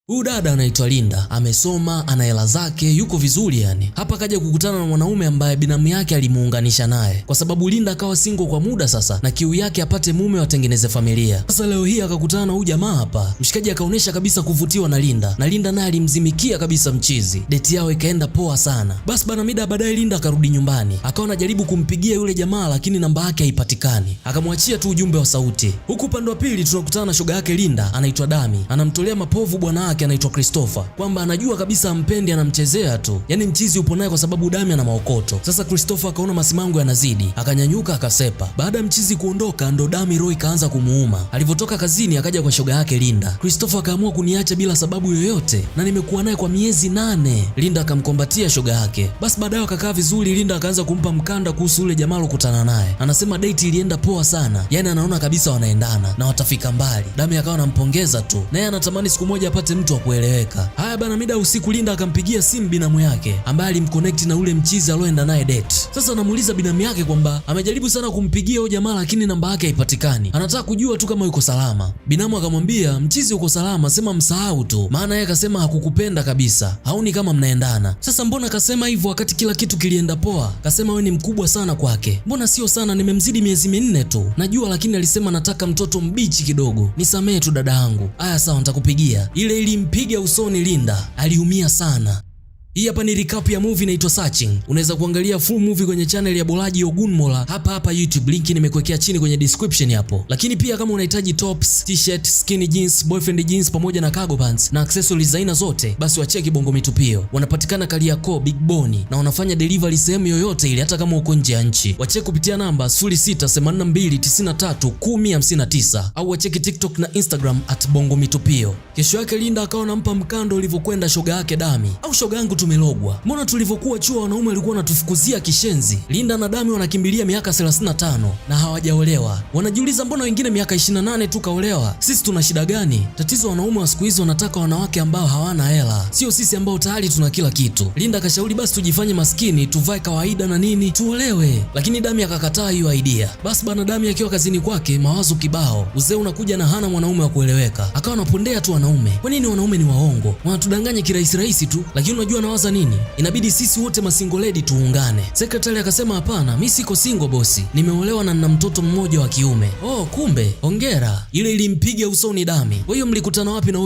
Huyu dada anaitwa Linda, amesoma, ana hela zake, yuko vizuri yani. Hapa kaja kukutana na mwanaume ambaye binamu yake alimuunganisha naye. Kwa sababu Linda akawa single kwa muda sasa na kiu yake apate mume watengeneze familia. Sasa leo hii akakutana na huyu jamaa hapa. Mshikaji akaonesha kabisa kuvutiwa na Linda. Na Linda naye alimzimikia kabisa mchizi. Date yao ikaenda poa sana. Basi bana mida baadaye Linda akarudi nyumbani. Akawa anajaribu kumpigia yule jamaa lakini namba yake haipatikani. Akamwachia tu ujumbe wa sauti. Huku upande wa pili tunakutana na shoga yake Linda, anaitwa Dami. Anamtolea mapovu bwana anaitwa Christopher kwamba anajua kabisa ampendi, anamchezea tu. Yaani mchizi upo naye kwa sababu Dami ana maokoto. Sasa Christopher akaona masimango yanazidi, akanyanyuka akasepa. Baada ya mchizi kuondoka ndo Dami roho ikaanza kumuuma. Alivyotoka kazini akaja kwa shoga yake Linda. Christopher akaamua kuniacha bila sababu yoyote na nimekuwa naye kwa miezi 8. Linda akamkombatia shoga yake. Basi baadaye akakaa vizuri, Linda akaanza kumpa mkanda kuhusu yule jamaa alokutana naye. Anasema date ilienda poa sana. Yaani anaona kabisa wanaendana na watafika mbali. Dami akawa anampongeza tu. Naye anatamani siku moja apate mtu wa kueleweka. Haya bana mida usiku Linda akampigia simu binamu yake ambaye alimconnect na ule mchizi aloenda naye date. Sasa anamuuliza binamu yake kwamba amejaribu sana kumpigia huyo jamaa lakini namba yake haipatikani. Anataka kujua tu kama yuko salama. Binamu akamwambia mchizi uko salama, sema msahau tu. Maana yeye akasema hakukupenda kabisa. Haoni kama mnaendana. Sasa mbona kasema hivyo wakati kila kitu kilienda poa? Kasema wewe ni mkubwa sana kwake. Mbona sio sana, nimemzidi miezi 4 tu. Najua lakini alisema nataka mtoto mbichi kidogo. Nisamee tu dada yangu. Aya sawa nitakupigia. Ile ilimpiga usoni Linda. Aliumia sana. Hii hapa ni recap ya movie inaitwa Searching. Unaweza kuangalia full movie kwenye channel ya Bolaji Ogunmola hapa YouTube. Link nimekuwekea chini kwenye description hapo. Lakini pia kama unahitaji tops, t-shirt, skinny jeans, boyfriend jeans pamoja na cargo pants na accessories aina zote, basi wacheki Bongo Mitupio. Wanapatikana Kariakoo, Big Boni na wanafanya delivery sehemu yoyote ile hata kama uko nje ya nchi. Wacheki kupitia namba 0682931059 au wacheki TikTok na Instagram @bongomitupio. Kesho yake Linda akawa anampa mkando ulivyokwenda shoga yake Dami. Au shoga yangu tumelogwa. Mbona tulivyokuwa chuo wanaume walikuwa wanatufukuzia kishenzi? Linda na Dami wanakimbilia miaka 35 na hawajaolewa. Wanajiuliza mbona wengine miaka 28 tu kaolewa? Sisi tuna shida gani? Tatizo wanaume wa siku hizi wanataka wanawake ambao hawana hela. Sio sisi ambao tayari tuna kila kitu. Linda akashauri basi tujifanye maskini, tuvae kawaida na nini, tuolewe. Lakini Dami akakataa hiyo idea. Basi bana Dami akiwa kazini kwake mawazo kibao. Uzee unakuja na hana mwanaume wa kueleweka. Akawa anapondea tu wanaume. Kwa nini wanaume ni waongo? Wanatudanganya kirahisi rahisi tu. Lakini unajua nawaza nini? Inabidi sisi wote masingle lady tuungane. Secretary akasema hapana, mimi siko single bosi. Nimeolewa na nina mtoto mmoja wa kiume. Oh kumbe, hongera. Ile ilimpiga usoni Dami. Kwa hiyo mlikutana wapi na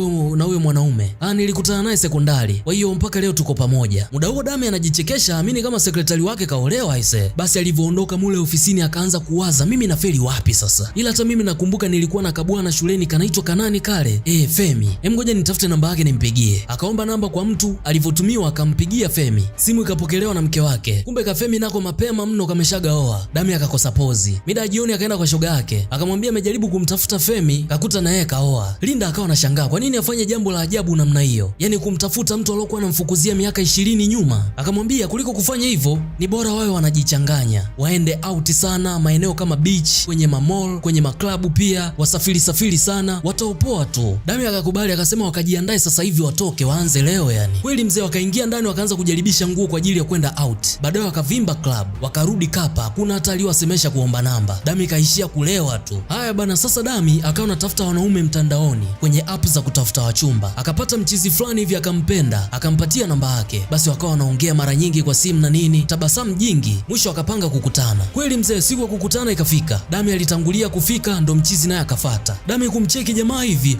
huyo mwanaume? Nilikutana naye sekondari. Kwa hiyo mpaka leo tuko pamoja. Muda huo Dami anajichekesha amini kama secretary wake kaolewa aise. Basi alivyoondoka mule ofisini akaanza kuwaza mimi nafeli wapi sasa? Ila hata mimi nakumbuka nilikuwa na kabwana shuleni kanaitwa Kanani kale. Femi. Ngoja nitafute namba yake nimpigie. Akaomba namba kwa mtu, alivyotumiwa akampigia Femi. Simu ikapokelewa na mke wake. Kumbe ka Femi nako mapema mno kameshagaoa. Dami akakosa pozi. Mida jioni akaenda kwa shoga yake. Akamwambia amejaribu kumtafuta Femi, kakuta na yeye kaoa. Linda akawa anashangaa kwa nini afanye jambo la ajabu namna hiyo? Yaani kumtafuta mtu aliyokuwa anamfukuzia miaka 20 nyuma. Akamwambia kuliko kufanya hivyo ni bora wawe wanajichanganya. Waende out sana maeneo kama beach, kwenye mall, kwenye maklabu pia, wasafiri sana, wataopoa tu. Dami akakubali akasema wakajiandae sasa hivi watoke waanze leo yani. Kweli mzee wakaingia ndani wakaanza kujaribisha nguo kwa ajili ya kwenda out. Baadaye wakavimba club, wakarudi kapa, hakuna hata aliyowasemesha kuomba namba. Dami kaishia kulewa tu. Haya bana sasa Dami akawa anatafuta wanaume mtandaoni kwenye app za kutafuta wachumba. Akapata mchizi fulani hivi akampenda, akampatia namba yake. Basi wakawa wanaongea mara nyingi kwa simu na nini, tabasamu jingi. Mwisho akapanga kukutana. Kweli mzee siku ya kukutana ikafika. Dami alitangulia kufika ndo mchizi naye akafata. Dami kumcheki jamaa hivi.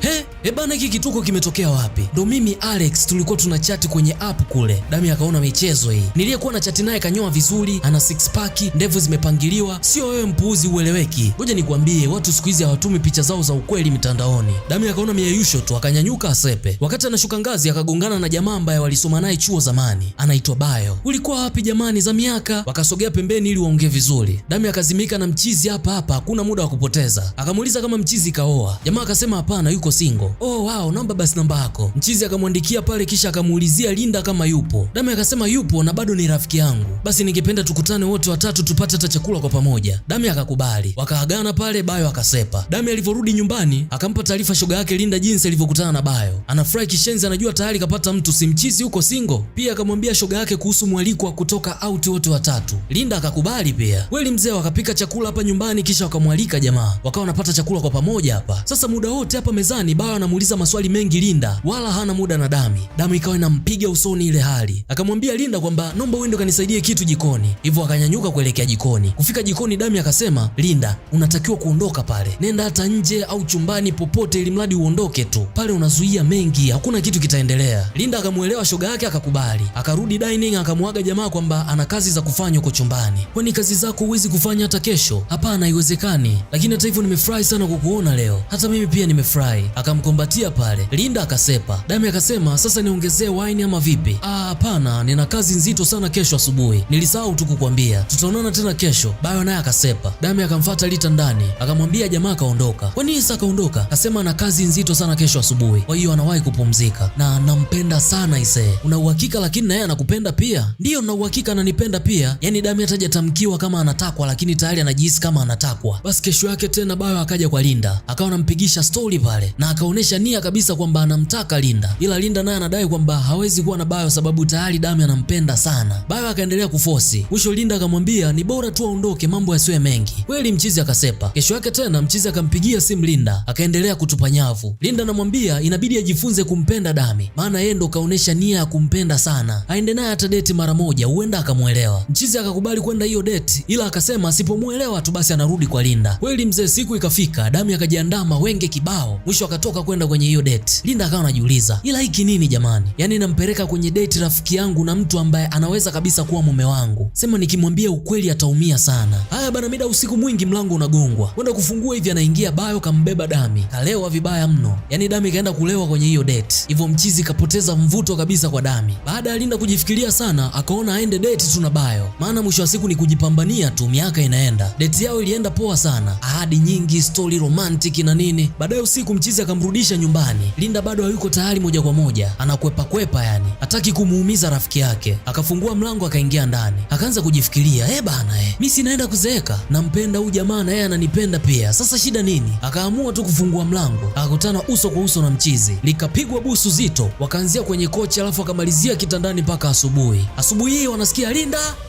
Bana hiki kituko kimetokea wapi? Ndo mimi Alex tulikuwa tunachati kwenye app kule. Dami akaona michezo hii. Niliyekuwa na chati naye kanyoa vizuri, ana six pack, ndevu zimepangiliwa. Sio wewe mpuuzi ueleweki. Ngoja nikwambie watu siku hizi hawatumi picha zao za ukweli mitandaoni. Dami akaona mieyusho tu akanyanyuka asepe. Wakati anashuka ngazi akagongana na jamaa ambaye walisoma naye chuo zamani. Anaitwa Bayo. Ulikuwa wapi jamani za miaka? Wakasogea pembeni ili waongee vizuri. Dami akazimika na mchizi hapa hakuna muda wa kupoteza. Akamuuliza kama mchizi kaoa. Jamaa akasema hapana yuko single. Oh wow, naomba basi namba yako. Mchizi akamwandikia pale kisha akamuulizia Linda kama kama yupo. Dami akasema yupo na bado ni rafiki yangu, basi ningependa tukutane wote watatu tupate hata chakula kwa pamoja. Dami akakubali, wakaagana pale. Bayo akasepa. Dami alivyorudi nyumbani akampa taarifa shoga yake Linda jinsi alivyokutana na Bayo. Anafurahi kishenzi, anajua tayari kapata mtu, simchizi huko single. Pia akamwambia shoga yake kuhusu mwaliko wa kutoka out wote watatu. Linda akakubali pia. Kweli mzee wakapika chakula hapa nyumbani, kisha wakamwalika jamaa, wakawa wanapata chakula kwa pamoja hapa. Sasa muda wote hapa mezani Bayo anamuuliza maswali mengi Linda, wala hana muda na Dami. Dami ikawa inampiga usoni ile hali. Akamwambia Linda kwamba naomba uende kanisaidie kitu jikoni. Hivyo akanyanyuka kuelekea jikoni. Kufika jikoni Dami akasema, Linda, unatakiwa kuondoka pale. Nenda hata nje au chumbani popote, ili mradi uondoke tu. Pale unazuia mengi, hakuna kitu kitaendelea. Linda akamuelewa shoga yake akakubali. Akarudi dining akamwaga jamaa kwamba ana kazi za kufanya huko chumbani. Kwani kazi zako huwezi kufanya hata kesho? Hapana, haiwezekani. Lakini hata hivyo nimefurahi sana kukuona leo. Hata mimi pia nimefurahi. Akamkombatia pale. Linda akasepa. Dami akasema, sasa niongezee wine ama vipi? Hapana, nina kazi nzito sana kesho asubuhi. Nilisahau tu kukuambia. Tutaonana tena kesho. Bayo naye akasepa. Dami akamfuata Lita ndani. Akamwambia jamaa kaondoka. Kwa nini sasa kaondoka? Akasema ana kazi nzito sana kesho asubuhi. Kwa hiyo anawahi kupumzika. Na nampenda sana ise. Una uhakika lakini na yeye anakupenda pia? Ndiyo, na uhakika ananipenda pia. Yaani Dami hatajatamkiwa kama anatakwa, lakini tayari anajihisi kama anatakwa. Basi kesho yake tena Bayo akaja kwa Linda. Akawa anampigisha story pale na akaonesha nia kabisa kwamba anamtaka Linda. Ila Linda naye anadai kwamba hawezi kuwa na Bayo sababu tayari Dami anampenda sana. Bayo akaendelea kuforce. Mwisho Linda akamwambia ni bora tu aondoke, mambo yasiwe mengi. Kweli mchizi akasepa. Kesho yake tena mchizi akampigia simu Linda, akaendelea kutupa nyavu. Linda anamwambia inabidi ajifunze kumpenda Dami, maana yeye ndo kaonesha nia ya kumpenda sana. Aende naye hata date mara moja, huenda akamuelewa. Mchizi akakubali kwenda hiyo date, ila akasema asipomuelewa tu basi anarudi kwa Linda. Kweli mzee, siku ikafika, Dami akajiandaa mawenge kibao. Mwisho akatoka kwenda kwenye hiyo date. Linda akawa anajiuliza, ila hiki nini jamani? Yaani nampeleka kwenye date rafiki yangu na mtu ambaye anaweza kabisa kuwa mume wangu. Sema nikimwambia ukweli ataumia sana. Haya bana, mida usiku mwingi mlango unagongwa. Kwenda kufungua hivi anaingia Bayo kambeba Dami. Kalewa vibaya mno. Yaani Dami kaenda kulewa kwenye hiyo date. Hivyo mchizi kapoteza mvuto kabisa kwa Dami. Baada ya Linda kujifikiria sana, akaona aende date tu na Bayo. Maana mwisho wa siku ni kujipambania tu, miaka inaenda. Date yao ilienda poa sana. Ahadi nyingi, story romantic na nini. Baadaye usiku mchizi akamrudisha nyumbani. Linda bado hayuko tayari moja kwa moja. Anakwepa kwepa yani. Hataki kumuumiza rafiki yake. Akafungua mlango akaingia ndani. Akaanza kujifikiria, bana mimi sinaenda kuzeeka. Nampenda huyu jamaa na yeye ananipenda pia. Sasa shida nini? Akaamua tu kufungua mlango. Akakutana uso kwa uso na mchizi. Likapigwa busu zito. Wakaanzia kwenye kochi alafu akamalizia kitandani mpaka asubuhi. Asubuhi hii wanasikia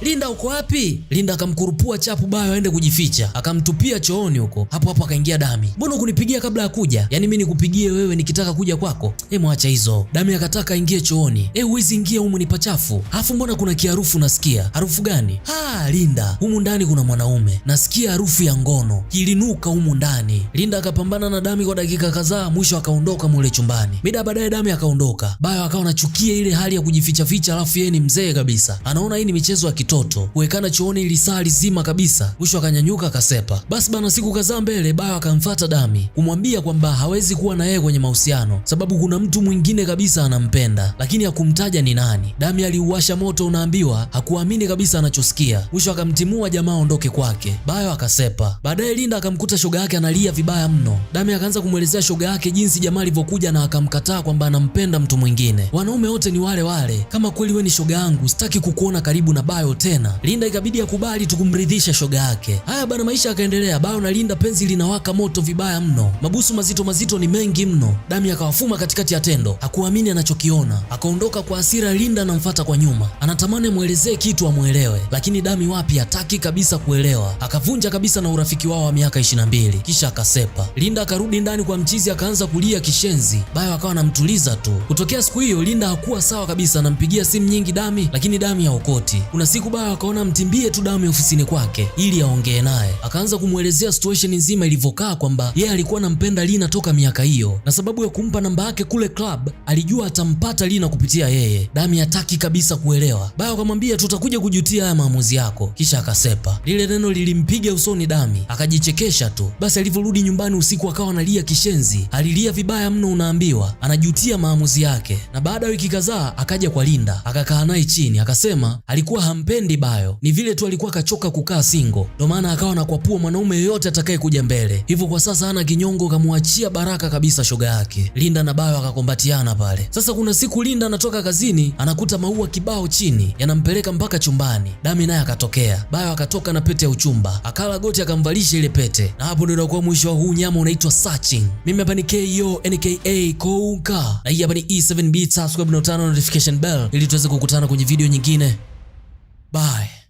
Linda uko wapi? Linda akamkurupua chapu Bayo aende kujificha. Akamtupia chooni huko. Hapo hapo akaingia Dami. Mbona kunipigia kabla ya kuja? Yaani mimi nikupigie wewe nikitaka kuja kwako? Mwacha hizo. Dami akataka aingie chooni. Huwezi ingia humu ni pachafu. Alafu mbona kuna kiharufu nasikia? Harufu gani? Linda, humu ndani kuna mwanaume. Nasikia harufu ya ngono. Kilinuka humu ndani. Linda akapambana na Dami kwa dakika kadhaa, mwisho akaondoka mule chumbani. Mida baadaye Dami akaondoka. Bayo akawa anachukia ile hali ya kujificha ficha, alafu yeye ni mzee kabisa. Anaona hii ni michezo ya kitoto. Kuwekana chooni ili saa lizima kabisa. Mwisho akanyanyuka akasepa. Basi bana, siku kadhaa mbele Bayo akamfuata Dami kumwambia kwamba hawezi kuwa na yeye kwenye mahusiano sababu kuna mtu mwingine kabisa anampenda, lakini hakumtaja ni nani. Dami aliuwasha moto, unaambiwa hakuamini kabisa anachosikia. Mwisho akamtimua jamaa aondoke kwake. Bayo akasepa. Baadaye Linda akamkuta shoga yake analia vibaya mno. Dami akaanza kumwelezea shoga yake jinsi jamaa alivyokuja na akamkataa kwamba anampenda mtu mwingine. Wanaume wote ni wale wale. Kama kweli wewe ni shoga yangu, sitaki kukuona karibu na Bayo tena. Linda ikabidi akubali tukumridhisha shoga yake. Haya bana, maisha yakaendelea. Bayo na Linda penzi linawaka moto vibaya mno. Mabusu mazito ni mengi mno. Dami akawafuma katikati ya tendo. Hakuamini anachokiona. Akaondoka kwa hasira. Linda anamfuata kwa nyuma. Anatamani amuelezee kitu amuelewe, lakini Dami wapi, hataki kabisa kuelewa. Akavunja kabisa na urafiki wao wa miaka 22. Kisha akasepa. Linda akarudi ndani kwa mchizi akaanza kulia kishenzi. Bayo akawa anamtuliza tu. Kutokea siku hiyo Linda hakuwa sawa kabisa, anampigia simu nyingi Dami, lakini Dami haokoti. Kuna siku Bayo akaona mtimbie tu Dami ofisini kwake ili aongee naye. Akaanza kumuelezea situation nzima ilivyokaa, kwamba yeye alikuwa anampenda Lina toka miaka hiyo, na sababu ya kumpa namba yake kule club alijua atampata Lina kupitia yeye. Dami hataki kabisa kuelewa. Bayo akamwambia tutakuja kujutia haya maamuzi yako. Kisha akasepa. Lile neno lilimpiga usoni Dami, akajichekesha tu. Basi alivyorudi nyumbani usiku akawa analia kishenzi. Alilia vibaya mno, unaambiwa anajutia maamuzi yake. Na baada ya wiki kadhaa akaja kwa Linda, akakaa naye chini, akasema alikuwa hampendi Bayo, ni vile tu alikuwa kachoka kukaa single, ndio maana akawa anakwapua mwanaume yoyote atakaye kuja mbele. Hivyo kwa sasa hana kinyongo, kamuachia baraka kabisa shoga yake. Linda na Bayo akakombatiana pale. Sasa kuna siku Linda anatoka kazi kazini anakuta maua kibao chini, yanampeleka mpaka chumbani. Dami naye akatokea. Bayo akatoka na pete ya uchumba, akala goti akamvalisha ile pete, na hapo ndio inakuwa mwisho wa huu nyama unaitwa searching. Mimi hapa ni KO NKA Kouka, na hii hapa ni E7B. Subscribe na turn on notification bell ili tuweze kukutana kwenye video nyingine. Bye.